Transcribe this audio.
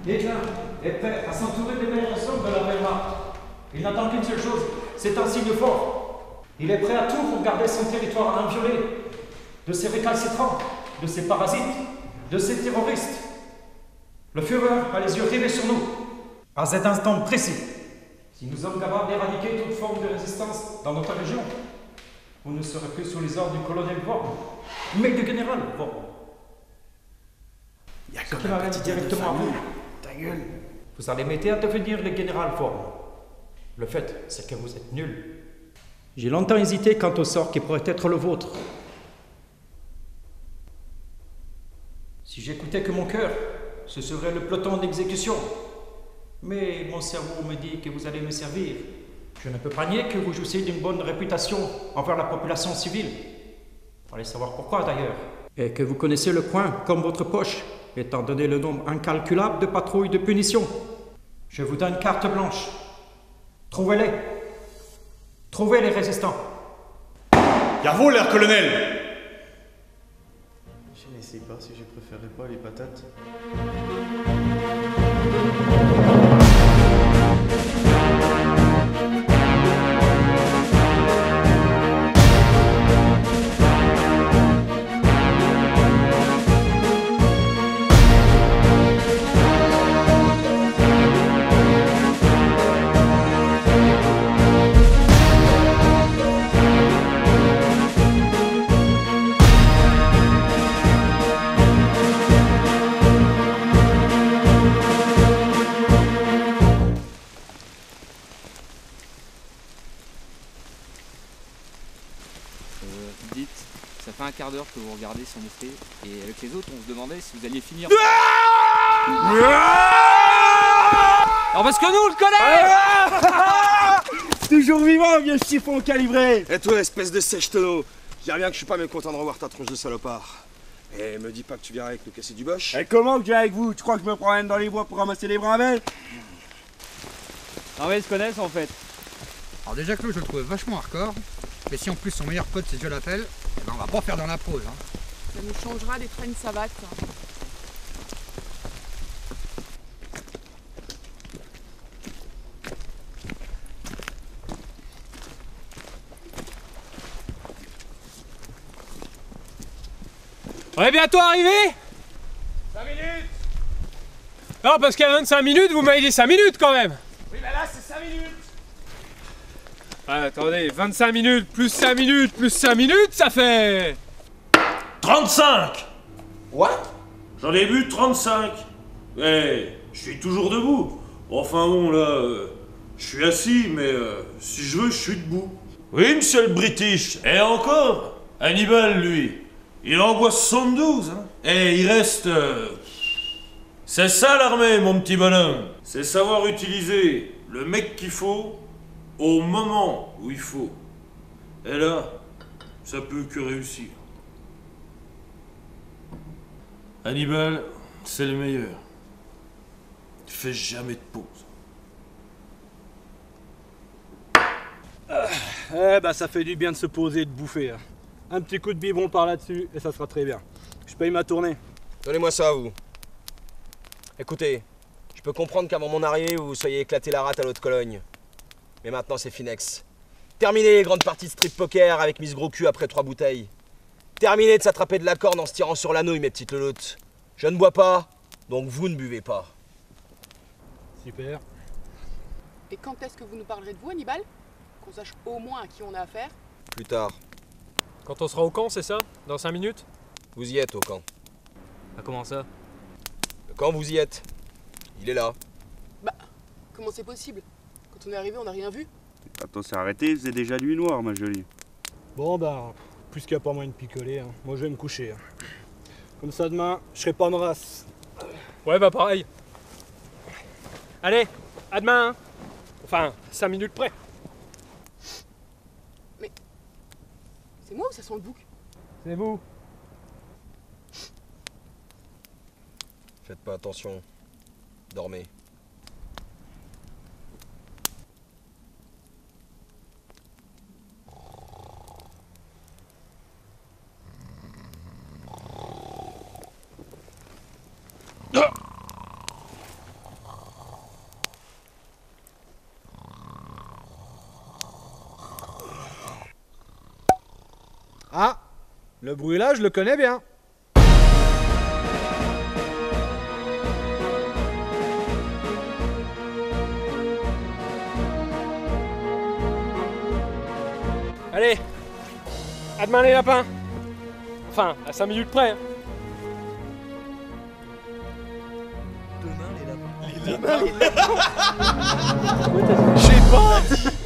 Hitler est prêt à s'entourer des meilleurs hommes de la Wehrmacht. Il n'attend qu'une seule chose, c'est un signe fort. Il est prêt à tout pour garder son territoire inviolé de ces récalcitrants, de ces parasites, de ces terroristes. Le Führer a les yeux rivés sur nous, à cet instant précis. Si nous sommes capables d'éradiquer toute forme de résistance dans notre région, vous ne serez plus sous les ordres du colonel Worm, mais du général Worm. Il y a Ce comme qui un m'amène petit directement à vous. Ta gueule. Vous allez m'aider à devenir le général Worm. Le fait, c'est que vous êtes nul. J'ai longtemps hésité quant au sort qui pourrait être le vôtre. Si j'écoutais que mon cœur, ce serait le peloton d'exécution. Mais mon cerveau me dit que vous allez me servir. Je ne peux pas nier que vous jouissiez d'une bonne réputation envers la population civile. Allez savoir pourquoi d'ailleurs. Et que vous connaissez le coin comme votre poche, étant donné le nombre incalculable de patrouilles de punition. Je vous donne carte blanche. Trouvez-les. Trouvez les résistants. Bravo, l'air colonel! Je n'essaie pas si je préférerais pas les patates. Dites, ça fait un quart d'heure que vous regardez son effet, et avec les autres, on se demandait si vous alliez finir. Alors parce que nous, on le connaît. Toujours vivant, vieux chiffon calibré. Et toi, espèce de sèche-tonneau, je dis bien que je suis pas mécontent de revoir ta tronche de salopard. Et me dis pas que tu viens avec nous casser du boche. Et comment que je viens avec vous? Tu crois que je me promène dans les bois pour ramasser les bravelles? Ah ouais, ils se connaissent en fait. Alors déjà Claude, je le trouve vachement hardcore. Mais si en plus son meilleur pote c'est Joe Lapel, eh ben on va pas faire dans la prose. Hein. Ça nous changera des traînes savates. On est bientôt arrivé? 5 minutes! Non, parce qu'à 25 minutes, vous m'avez dit 5 minutes quand même. Oui, mais là, c'est 5 minutes! Ah, attendez, 25 minutes, plus 5 minutes, plus 5 minutes, ça fait... 35! What? J'en ai bu 35! Eh, je suis toujours debout. Enfin bon, là, je suis assis, mais si je veux, je suis debout. Oui, monsieur le British. Et encore, Hannibal, lui, il envoie 72, hein. Et il reste... C'est ça l'armée, mon petit bonhomme. C'est savoir utiliser le mec qu'il faut au moment où il faut. Et là, ça peut que réussir. Hannibal, c'est le meilleur. Il fait jamais de pause. Eh ben ça fait du bien de se poser et de bouffer. Hein. Un petit coup de biberon par là-dessus et ça sera très bien. Je paye ma tournée. Donnez-moi ça, vous. Écoutez, je peux comprendre qu'avant mon arrivée, vous soyez éclaté la rate à l'autre Cologne. Mais maintenant, c'est Finex. Terminez les grandes parties de strip poker avec Miss Gros Cul après 3 bouteilles. Terminez de s'attraper de la corne en se tirant sur la nouille, mes petites leloutes. Je ne bois pas, donc vous ne buvez pas. Super. Et quand est-ce que vous nous parlerez de vous, Hannibal? Qu'on sache au moins à qui on a affaire. Plus tard. Quand on sera au camp, c'est ça? Dans 5 minutes? Vous y êtes au camp. Ah comment ça? Le camp, vous y êtes. Il est là. Bah, comment c'est possible? Quand on est arrivé, on n'a rien vu. Quand on s'est arrêté, il faisait déjà nuit noire, ma jolie. Bon ben, plus qu'il n'y a pas moyen de picoler, hein. Moi je vais me coucher. Hein. Comme ça demain, je serai pas en race. Ouais, bah pareil. Allez, à demain, hein. Enfin, 5 minutes près. C'est moi ou ça sent le bouc? C'est vous. Faites pas attention. Dormez. Le bruit là, je le connais bien. Allez, à demain les lapins. Enfin, à 5 minutes près. Hein. Demain les lapins. Les lapins. Je sais pas.